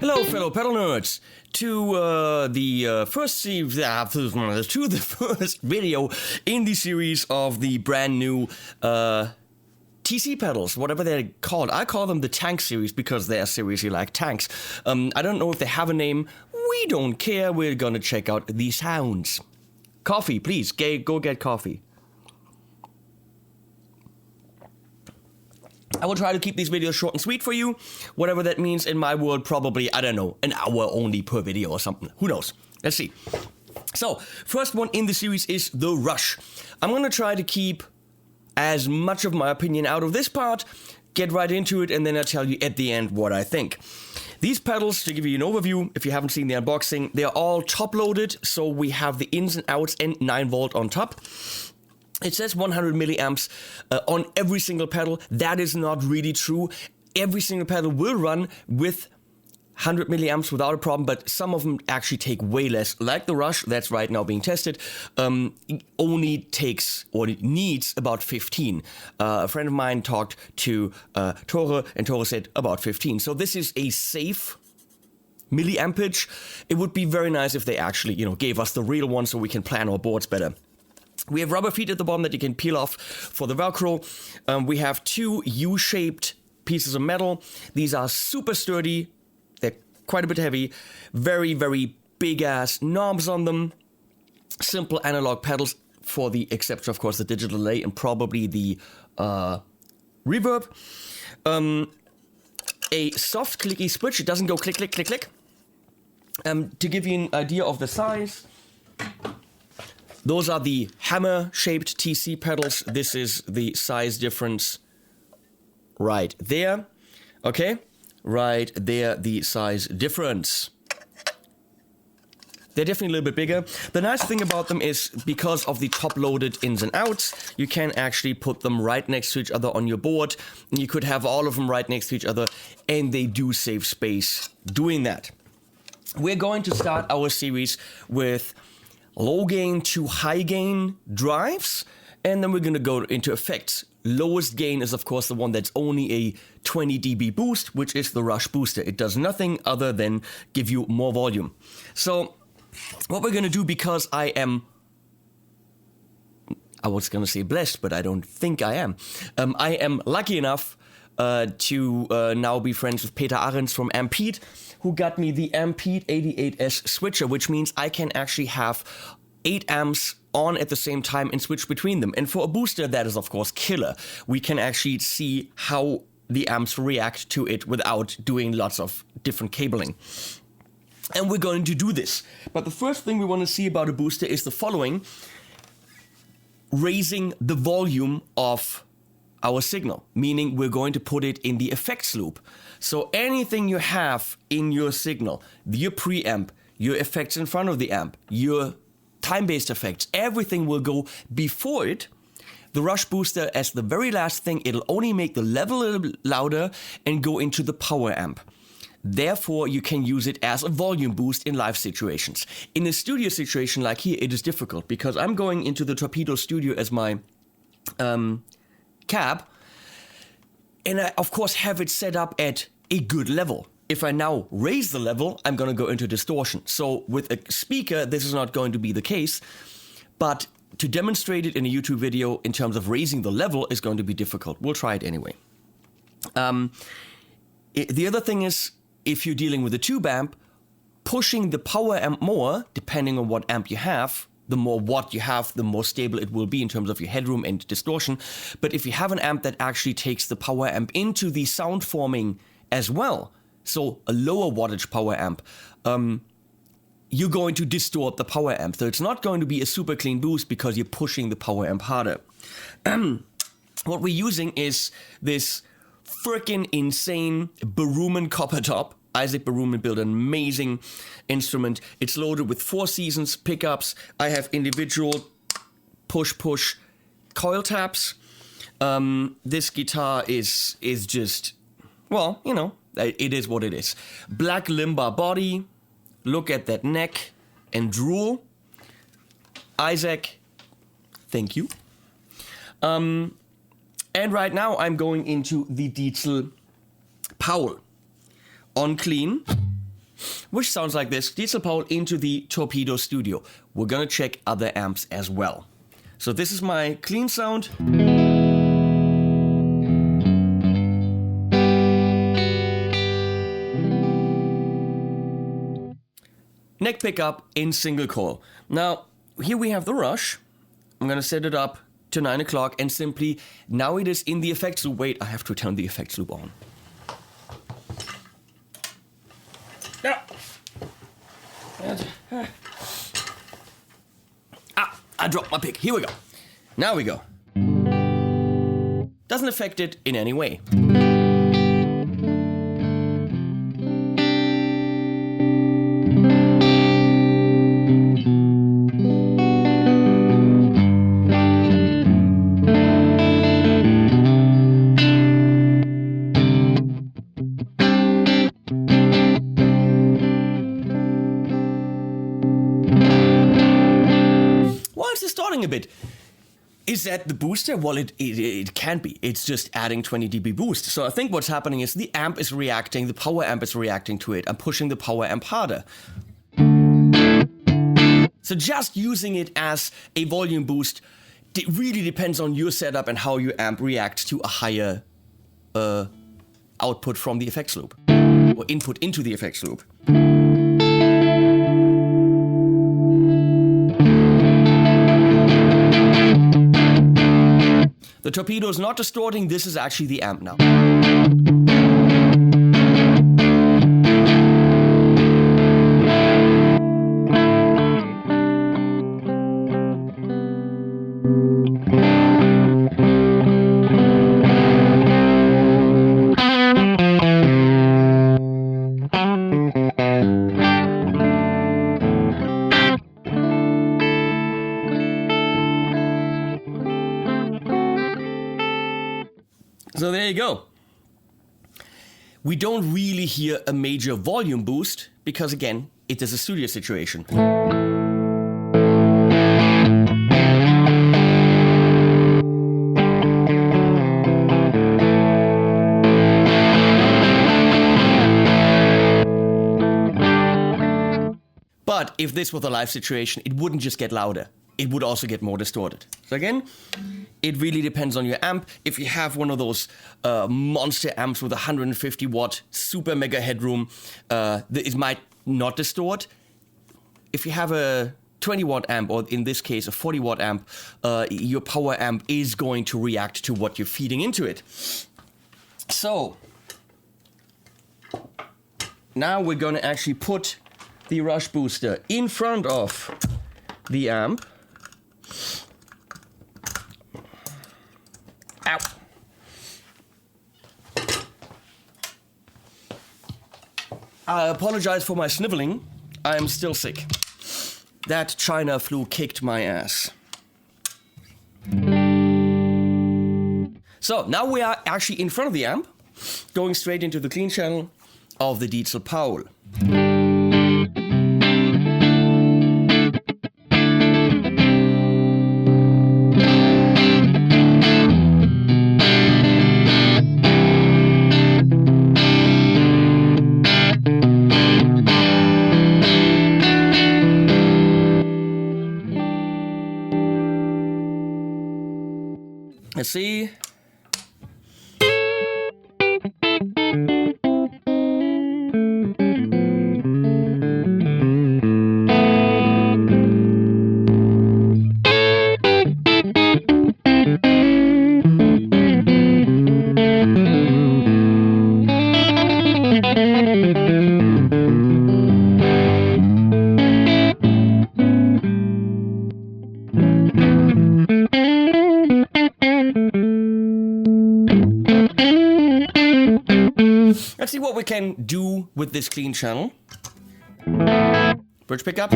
Hello, fellow pedal nerds, to the first video in the series of the brand new TC pedals, whatever they're called. I call them the Tank series because they're seriously like tanks. I don't know if they have a name. We don't care. We're gonna check out the sounds. Coffee, please. Go get coffee. I will try to keep these videos short and sweet for you. Whatever that means in my world, probably, I don't know, an hour only per video or something. Who knows? Let's see. So, first one in the series is the Rush. I'm gonna try to keep as much of my opinion out of this part, get right into it, and then I'll tell you at the end what I think. These pedals, to give you an overview, if you haven't seen the unboxing, they're all top-loaded, so we have the ins and outs and 9V on top. It says 100 milliamps on every single pedal. That is not really true. Every single pedal will run with 100 milliamps without a problem, but some of them actually take way less. Like the Rush, that's right now being tested, only takes or needs about 15. A friend of mine talked to Tore, and Tore said about 15. So this is a safe milliampage. It would be very nice if they actually, gave us the real one so we can plan our boards better. We have rubber feet at the bottom that you can peel off for the Velcro. We have two U-shaped pieces of metal. These are super sturdy. They're quite a bit heavy. Very, very big-ass knobs on them. Simple analog pedals for the exception, of course, the digital delay and probably the reverb. A soft, clicky switch. It doesn't go click, click, click, click. To give you an idea of the size, those are the hammer-shaped TC pedals. This is the size difference right there. Okay? Right there, the size difference. They're definitely a little bit bigger. The nice thing about them is because of the top-loaded ins and outs, you can actually put them right next to each other on your board. You could have all of them right next to each other, and they do save space doing that. We're going to start our series with low gain to high gain drives, and then we're going to go into effects. Lowest gain is of course the one that's only a 20 dB boost, which is the Rush booster. It does nothing other than give you more volume. So what we're going to do, because I was going to say blessed, but I don't think I am. I am lucky enough to now be friends with Peter Ahrens from AMPETE, who got me the AMPETE 88S switcher, which means I can actually have 8 amps on at the same time and switch between them. And for a booster, that is of course killer. We can actually see how the amps react to it without doing lots of different cabling. And we're going to do this. But the first thing we want to see about a booster is the following: raising the volume of our signal, meaning we're going to put it in the effects loop. So anything you have in your signal, your preamp, your effects in front of the amp, your time-based effects, everything will go before it. The Rush booster, as the very last thing, it'll only make the level a little louder and go into the power amp. Therefore, you can use it as a volume boost in live situations. In a studio situation like here, it is difficult because I'm going into the Torpedo Studio as my cab, and I of course have it set up at a good level. If I now raise the level, I'm going to go into distortion. So with a speaker, this is not going to be the case, but to demonstrate it in a YouTube video in terms of raising the level is going to be difficult. We'll try it anyway. The other thing is, if you're dealing with a tube amp, pushing the power amp more, depending on what amp you have, the more watt you have, the more stable it will be in terms of your headroom and distortion. But if you have an amp that actually takes the power amp into the sound forming as well, so a lower wattage power amp, you're going to distort the power amp. So it's not going to be a super clean boost because you're pushing the power amp harder. What we're using is this freaking insane Baruman copper top. Isaac Baruman built an amazing instrument. It's loaded with 4 seasons pickups. I have individual push coil taps. This guitar is just, well, it is what it is. Black Limba body. Look at that neck and drool. Isaac, thank you. And right now I'm going into the Dietzel Powell. On clean, which sounds like this, Diesel Pole into the Torpedo Studio. We're gonna check other amps as well. So this is my clean sound. Neck pickup in single coil. Now, here we have the Rush. I'm gonna set it up to 9 o'clock and simply, now it is in the effects loop. Wait, I have to turn the effects loop on. Yeah. I dropped my pick. Here we go. Now we go. Doesn't affect it in any way. A bit. Is that the booster? Well, it can't be. It's just adding 20 dB boost. So I think what's happening is the amp is reacting, the power amp is reacting to it. I'm pushing the power amp harder. So just using it as a volume boost, it really depends on your setup and how your amp reacts to a higher output from the effects loop, or input into the effects loop. The Torpedo is not distorting, this is actually the amp now. So there you go. We don't really hear a major volume boost because, again, it is a studio situation. But if this was a live situation, it wouldn't just get louder. It would also get more distorted. So again, it really depends on your amp. If you have one of those monster amps with 150 watt super mega headroom, it might not distort. If you have a 20 watt amp, or in this case a 40 watt amp, your power amp is going to react to what you're feeding into it. So now we're going to actually put the Rush booster in front of the amp. Ow. I apologize for my sniveling. I am still sick. That China flu kicked my ass. So now we are actually in front of the amp, going straight into the clean channel of the Diesel Pole. Let's see. Let's see what we can do with this clean channel. Bridge pickup.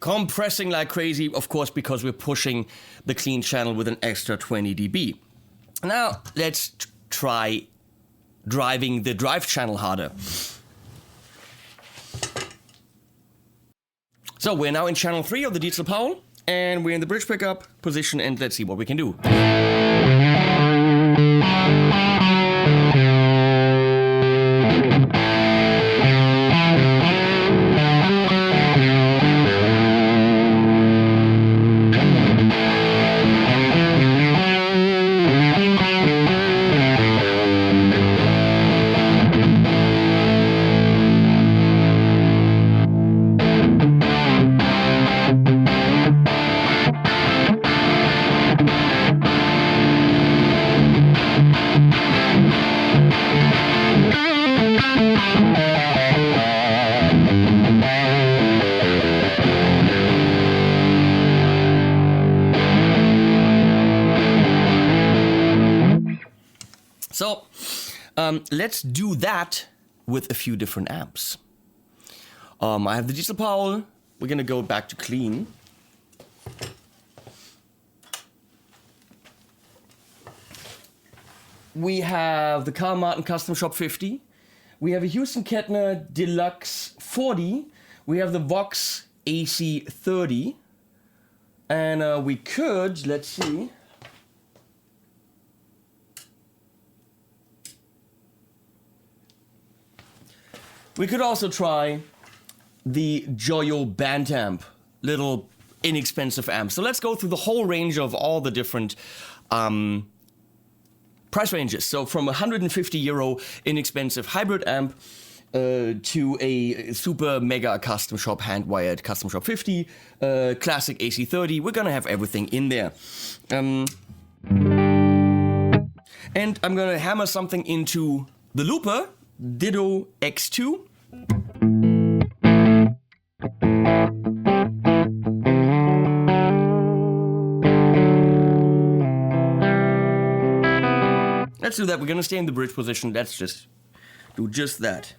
compressing like crazy, of course, because we're pushing the clean channel with an extra 20 dB. Now, let's try driving the drive channel harder. So we're now in channel 3 of the digital Powell, and we're in the bridge pickup position, and let's see what we can do. So, let's do that with a few different amps. I have the digital Powell. We're gonna go back to clean. We have the Carl Martin Custom Shop 50. We have a Houston Kettner Deluxe 40. We have the Vox AC 30. And we could, let's see. We could also try the Joyo Band Amp, little inexpensive amp. So let's go through the whole range of all the different price ranges. So from 150 euro inexpensive hybrid amp to a super mega custom shop hand-wired custom shop 50, classic AC 30. We're gonna have everything in there. And I'm gonna hammer something into the looper. Ditto X2. Let's do that. We're gonna stay in the bridge position. Let's just do just that.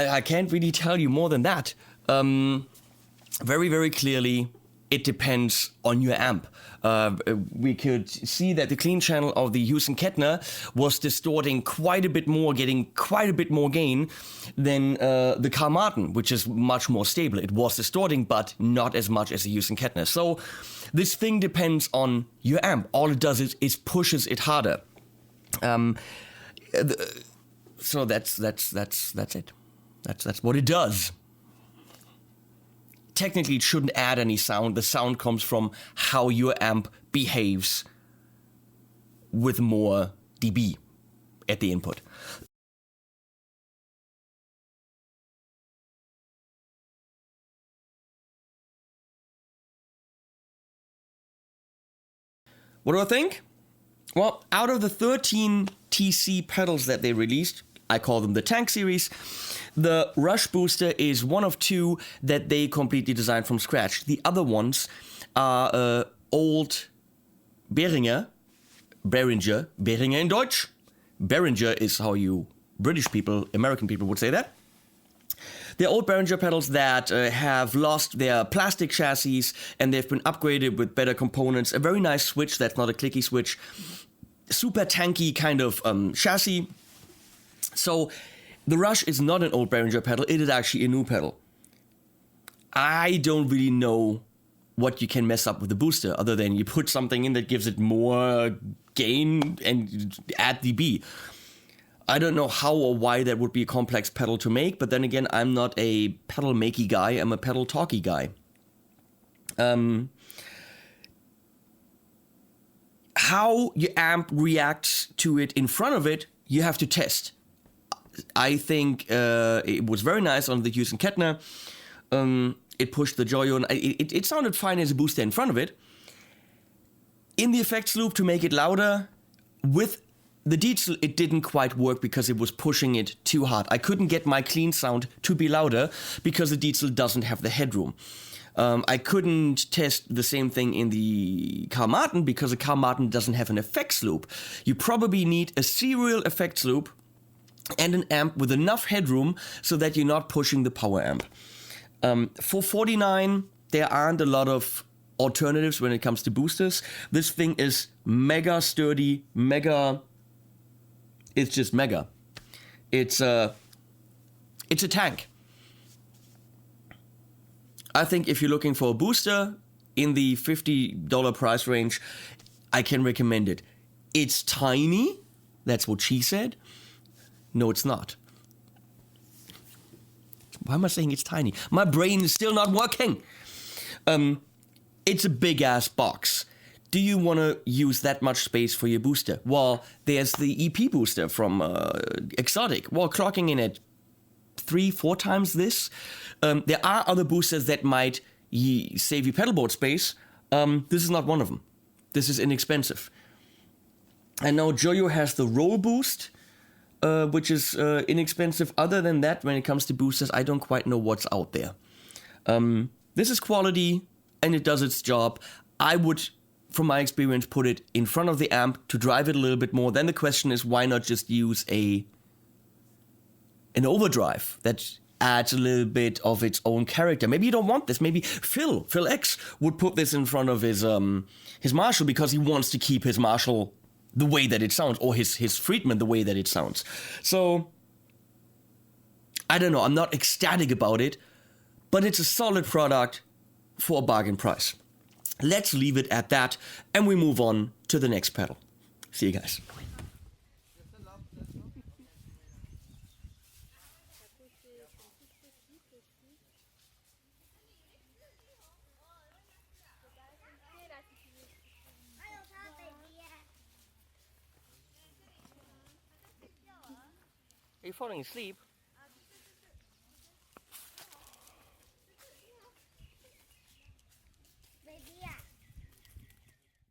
I can't really tell you more than that. Very, very clearly, it depends on your amp. We could see that the clean channel of the Hughes and Kettner was distorting quite a bit more, getting quite a bit more gain than the Carl Martin, which is much more stable. It was distorting, but not as much as the Hughes and Kettner. So this thing depends on your amp. All it does is pushes it harder. So that's it. That's what it does. Technically, it shouldn't add any sound. The sound comes from how your amp behaves with more dB at the input. What do I think? Well, out of the 13 TC pedals that they released, I call them the Tank series, the Rush Booster is one of two that they completely designed from scratch. The other ones are old Behringer in Deutsch. Behringer is how you British people, American people would say that. They're old Behringer pedals that have lost their plastic chassis and they've been upgraded with better components. A very nice switch that's not a clicky switch. Super tanky kind of chassis. So the Rush is not an old Behringer pedal, it is actually a new pedal. I don't really know what you can mess up with the booster other than you put something in that gives it more gain and add dB. I don't know how or why that would be a complex pedal to make, but then again, I'm not a pedal makey guy, I'm a pedal talky guy. How your amp reacts to it in front of it, you have to test. I think it was very nice on the Hughes and Kettner. It pushed the Joyo. It sounded fine as a booster in front of it. In the effects loop to make it louder, with the Diesel, it didn't quite work because it was pushing it too hard. I couldn't get my clean sound to be louder because the Diesel doesn't have the headroom. I couldn't test the same thing in the Carl Martin because the Carl Martin doesn't have an effects loop. You probably need a serial effects loop and an amp with enough headroom so that you're not pushing the power amp. For 49, there aren't a lot of alternatives when it comes to boosters. This thing is mega sturdy, it's just mega. It's a tank. I think if you're looking for a booster in the $50 price range, I can recommend it. It's tiny, that's what she said. No, it's not. Why am I saying it's tiny? My brain is still not working. It's a big-ass box. do you want to use that much space for your booster? Well, there's the EP booster from Exotic. Well, clocking in at 3-4 times this. There are other boosters that might save you pedalboard space. This is not one of them. This is inexpensive. I know Joyo has the roll boost, which is inexpensive. Other than that, when it comes to boosters, I don't quite know what's out there. This is quality, and it does its job. I would, from my experience, put it in front of the amp to drive it a little bit more. Then the question is, why not just use an overdrive that adds a little bit of its own character? Maybe you don't want this. Maybe Phil X would put this in front of his Marshall because he wants to keep his Marshall the way that it sounds, or his Friedman the way that it sounds. So, I don't know, I'm not ecstatic about it, but it's a solid product for a bargain price. Let's leave it at that, and we move on to the next pedal. See you guys. Are you falling asleep?